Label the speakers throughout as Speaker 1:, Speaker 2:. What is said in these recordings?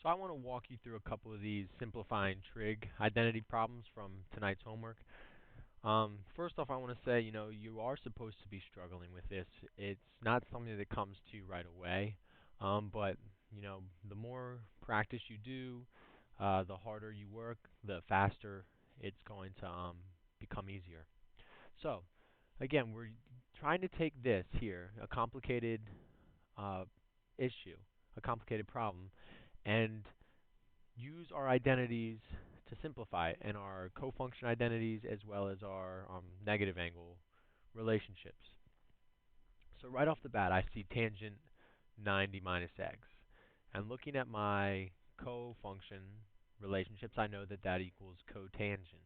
Speaker 1: So I want to walk you through a couple of these simplifying trig identity problems from tonight's homework. First off, I want to say, you are supposed to be struggling with this. It's not something that comes to you right away, but the more practice you do, the harder you work, the faster it's going to become easier. So, again, we're trying to take this here, a complicated uh, issue, a complicated problem, and use our identities to simplify it, and our cofunction identities as well as our negative angle relationships. So right off the bat, I see tangent 90 minus x. And looking at my cofunction relationships, I know that that equals cotangent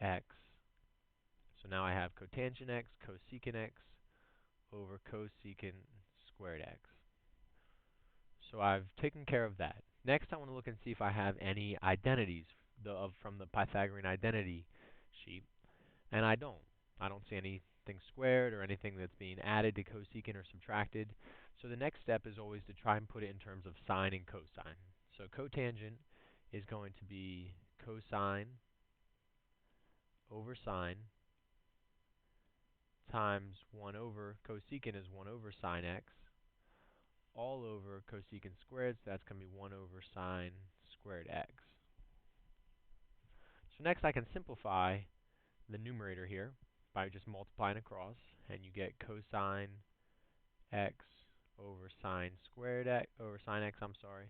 Speaker 1: x. So now I have cotangent x, cosecant x over cosecant squared x. So I've taken care of that. Next, I want to look and see if I have any identities from the Pythagorean identity sheet, and I don't. I don't see anything squared or anything that's being added to cosecant or subtracted. So the next step is always to try and put it in terms of sine and cosine. So cotangent is going to be cosine over sine times 1 over cosecant is 1 over sine x all over cosecant squared, so that's going to be 1 over sine squared x. So next I can simplify the numerator here by just multiplying across, and you get cosine x over sine squared x, over sine x, I'm sorry,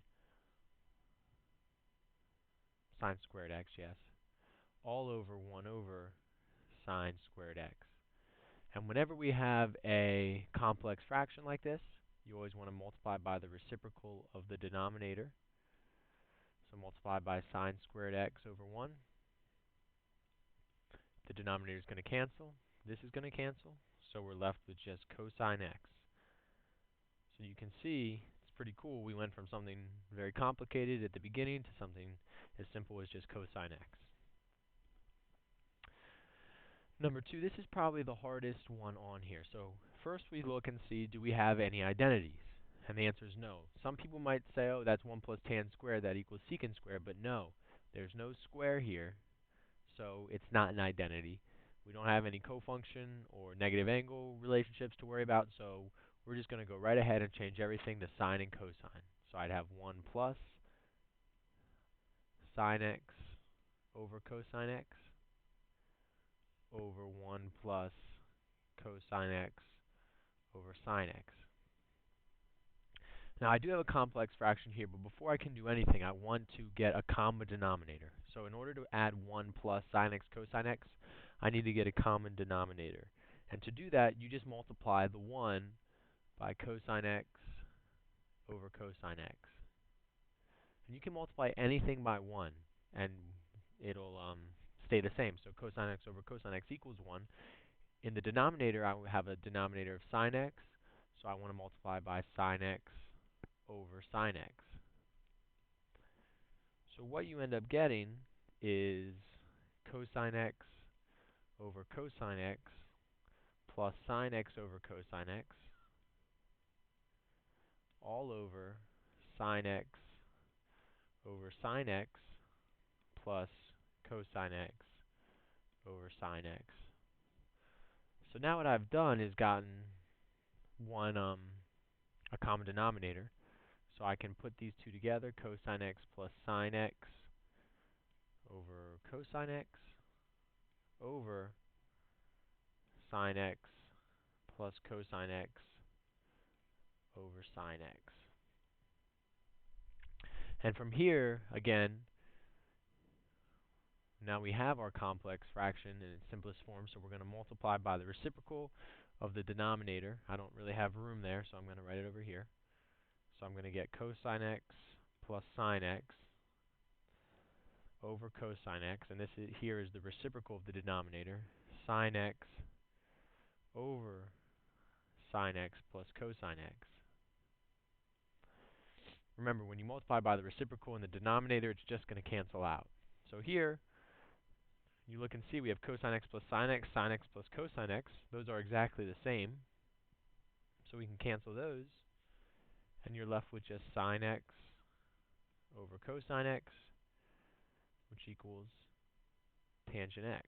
Speaker 1: sine squared x, yes, all over 1 over sine squared x. And whenever we have a complex fraction like this, you always want to multiply by the reciprocal of the denominator. So multiply by sine squared x over 1. The denominator is going to cancel. This is going to cancel. So we're left with just cosine x. So you can see it's pretty cool. We went from something very complicated at the beginning to something as simple as just cosine x. Number 2, this is probably the hardest one on here. So first we look and see, do we have any identities? And the answer is no. Some people might say, oh, that's 1 plus tan squared, that equals secant squared, but no. There's no square here, so it's not an identity. We don't have any cofunction or negative angle relationships to worry about, so we're just going to go right ahead and change everything to sine and cosine. So I'd have 1 plus sine x over cosine x over 1 plus cosine x over sine x. Now I do have a complex fraction here, but before I can do anything, I want to get a common denominator. So in order to add 1 plus sine x cosine x, I need to get a common denominator. And to do that, you just multiply the 1 by cosine x over cosine x. And you can multiply anything by 1, and it'll stay the same. So cosine x over cosine x equals 1. In the denominator, I will have a denominator of sine x, so I want to multiply by sine x over sine x. So what you end up getting is cosine x over cosine x plus sine x over cosine x all over sine x over sine x plus cosine x over sine x. So now what I've done is gotten a common denominator. So I can put these two together, cosine x plus sine x over cosine x over sine x plus cosine x over sine x. And from here, again, now we have our complex fraction in its simplest form, so we're going to multiply by the reciprocal of the denominator. I don't really have room there, so I'm going to write it over here. So I'm going to get cosine x plus sine x over cosine x, and here is the reciprocal of the denominator, sine x over sine x plus cosine x. Remember, when you multiply by the reciprocal in the denominator, it's just going to cancel out. So here, you look and see we have cosine x plus sine x plus cosine x. Those are exactly the same. So we can cancel those, and you're left with just sine x over cosine x, which equals tangent x.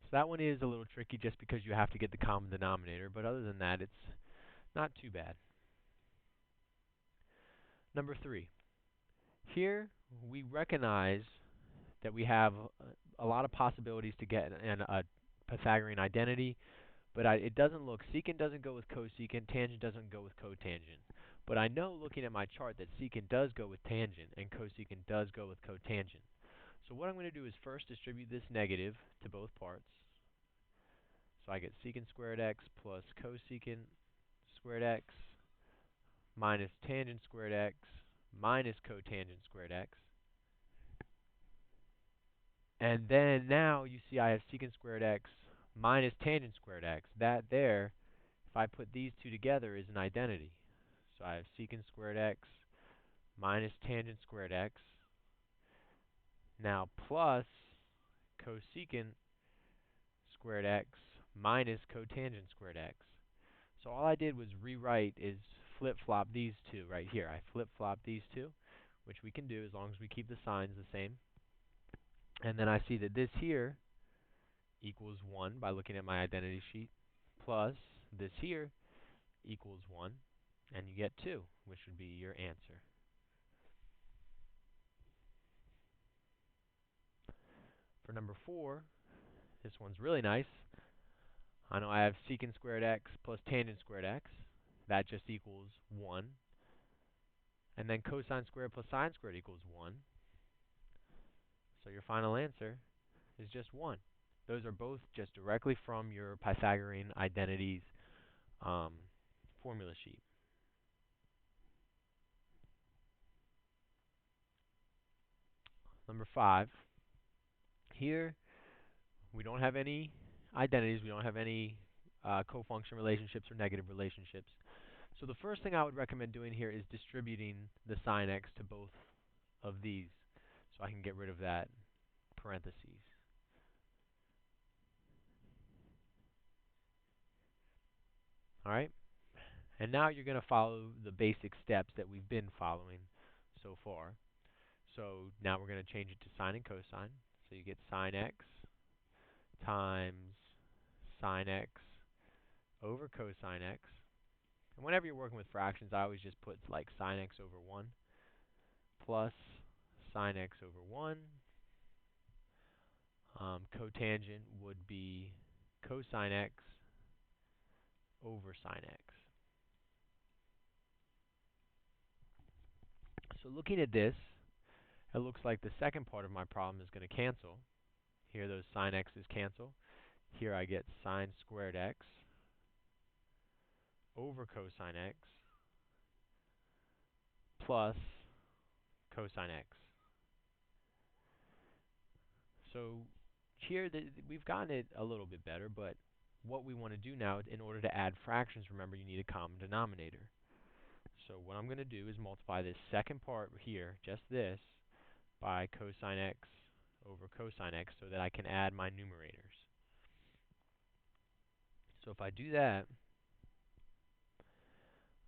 Speaker 1: So that one is a little tricky just because you have to get the common denominator, but other than that, it's not too bad. Number 3. Here, we recognize that we have a lot of possibilities to get a Pythagorean identity, but it doesn't look, secant doesn't go with cosecant, tangent doesn't go with cotangent. But I know looking at my chart that secant does go with tangent and cosecant does go with cotangent. So what I'm going to do is first distribute this negative to both parts. So I get secant squared x plus cosecant squared x minus tangent squared x minus cotangent squared x. And then now you see I have secant squared x minus tangent squared x. That there, if I put these two together, is an identity. So I have secant squared x minus tangent squared x, now plus cosecant squared x minus cotangent squared x. So all I did was rewrite is flip-flop these two right here. I flip-flop these two, which we can do as long as we keep the signs the same. And then I see that this here equals 1 by looking at my identity sheet, plus this here equals 1, and you get 2, which would be your answer. For number 4, this one's really nice. I know I have secant squared x plus tangent squared x. That just equals 1. And then cosine squared plus sine squared equals 1. So your final answer is just 1. Those are both just directly from your Pythagorean identities formula sheet. Number 5. Here, we don't have any identities. We don't have any cofunction relationships or negative relationships. So the first thing I would recommend doing here is distributing the sine x to both of these, so I can get rid of that parentheses. Alright? And now you're going to follow the basic steps that we've been following so far. So now we're going to change it to sine and cosine. So you get sine x times sine x over cosine x. And whenever you're working with fractions, I always just put like sine x over 1 plus sine x over 1. Cotangent would be cosine x over sine x. So looking at this, it looks like the second part of my problem is going to cancel. Here those sine x's cancel. Here I get sine squared x over cosine x plus cosine x. So here we've gotten it a little bit better, but what we want to do now, in order to add fractions, remember you need a common denominator. So what I'm going to do is multiply this second part here, just this, by cosine x over cosine x so that I can add my numerators. So if I do that,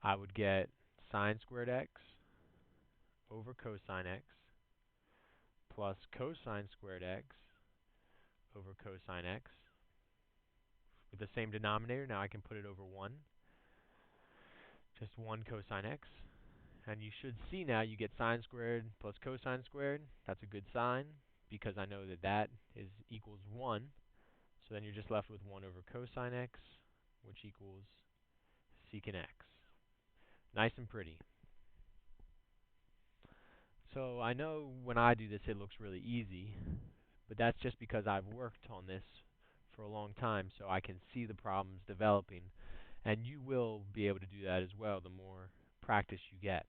Speaker 1: I would get sine squared x over cosine x plus cosine squared x over cosine x. With the same denominator, now I can put it over 1. Just 1 cosine x. And you should see now you get sine squared plus cosine squared. That's a good sign because I know that that is equals 1. So then you're just left with 1 over cosine x, which equals secant x. Nice and pretty. So I know when I do this it looks really easy, but that's just because I've worked on this for a long time, so I can see the problems developing. And you will be able to do that as well the more practice you get.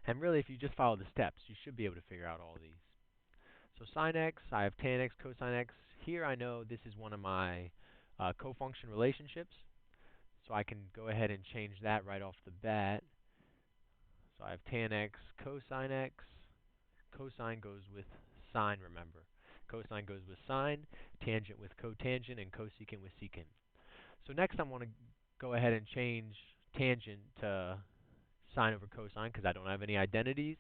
Speaker 1: And really, if you just follow the steps, you should be able to figure out all these. So sine x, I have tan x, cosine x. Here I know this is one of my cofunction relationships, so I can go ahead and change that right off the bat. So I have tan x, cosine x. Cosine goes with sine, remember. Cosine goes with sine, tangent with cotangent, and cosecant with secant. So next I want to go ahead and change tangent to sine over cosine because I don't have any identities.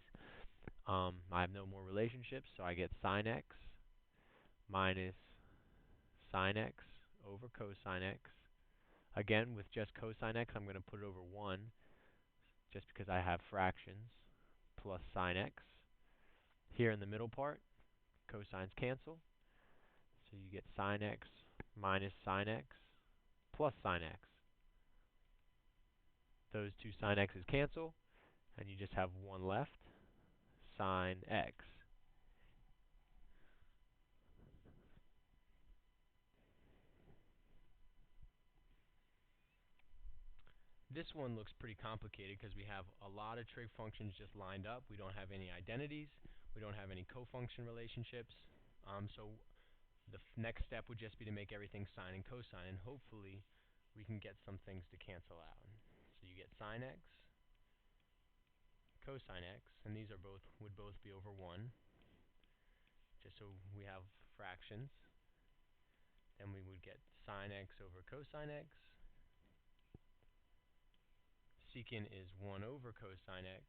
Speaker 1: I have no more relationships, so I get sine x minus sine x over cosine x. Again, with just cosine x, I'm going to put it over 1 just because I have fractions, plus sine x. Here in the middle part, cosines cancel, so you get sine x minus sine x plus sine x. Those two sine x's cancel, and you just have one left, sine x. This one looks pretty complicated because we have a lot of trig functions just lined up. We don't have any identities. We don't have any cofunction relationships. So the next step would just be to make everything sine and cosine, and hopefully we can get some things to cancel out. So you get sine x, cosine x, and these would both be over 1, just so we have fractions. Then we would get sine x over cosine x. Secant is 1 over cosine x,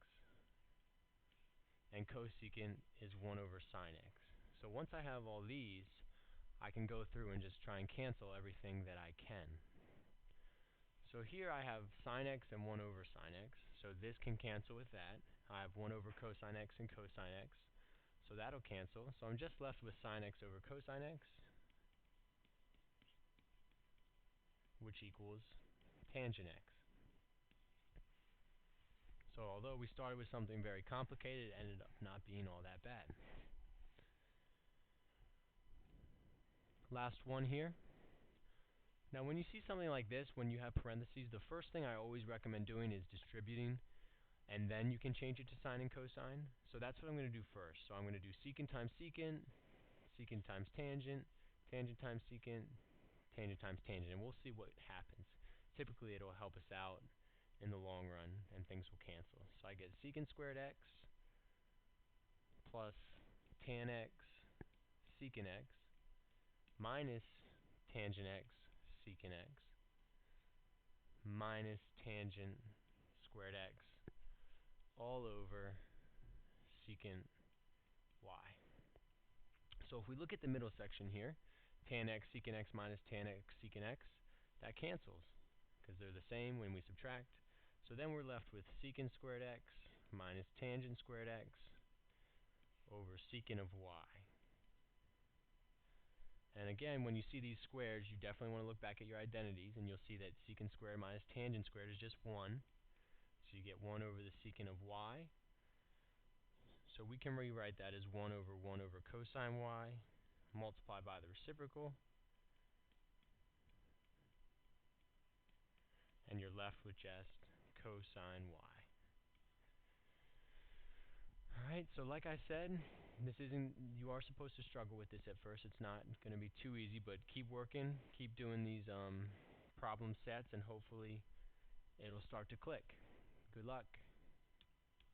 Speaker 1: and cosecant is 1 over sine x. So once I have all these, I can go through and just try and cancel everything that I can. So here I have sine x and 1 over sine x, so this can cancel with that. I have 1 over cosine x and cosine x, so that'll cancel. So I'm just left with sine x over cosine x, which equals tangent x. So although we started with something very complicated, it ended up not being all that bad. Last one here. Now when you see something like this, when you have parentheses, the first thing I always recommend doing is distributing, and then you can change it to sine and cosine. So that's what I'm going to do first. So I'm going to do secant times secant, secant times tangent, tangent times secant, tangent times tangent, and we'll see what happens. Typically it'll help us out in the long run, and things will cancel. So I get secant squared x plus tan x secant x minus tangent x secant x minus tangent squared x all over secant y. So if we look at the middle section here, tan x secant x minus tan x secant x, that cancels because they're the same when we subtract. So then we're left with secant squared x minus tangent squared x over secant of y. And again, when you see these squares, you definitely want to look back at your identities, and you'll see that secant squared minus tangent squared is just 1. So you get 1 over the secant of y. So we can rewrite that as 1 over cosine y multiplied by the reciprocal. And you're left with just cosine y. Alright, so like I said, you are supposed to struggle with this at first. It's not going to be too easy, but keep working, keep doing these problem sets, and hopefully it'll start to click. Good luck.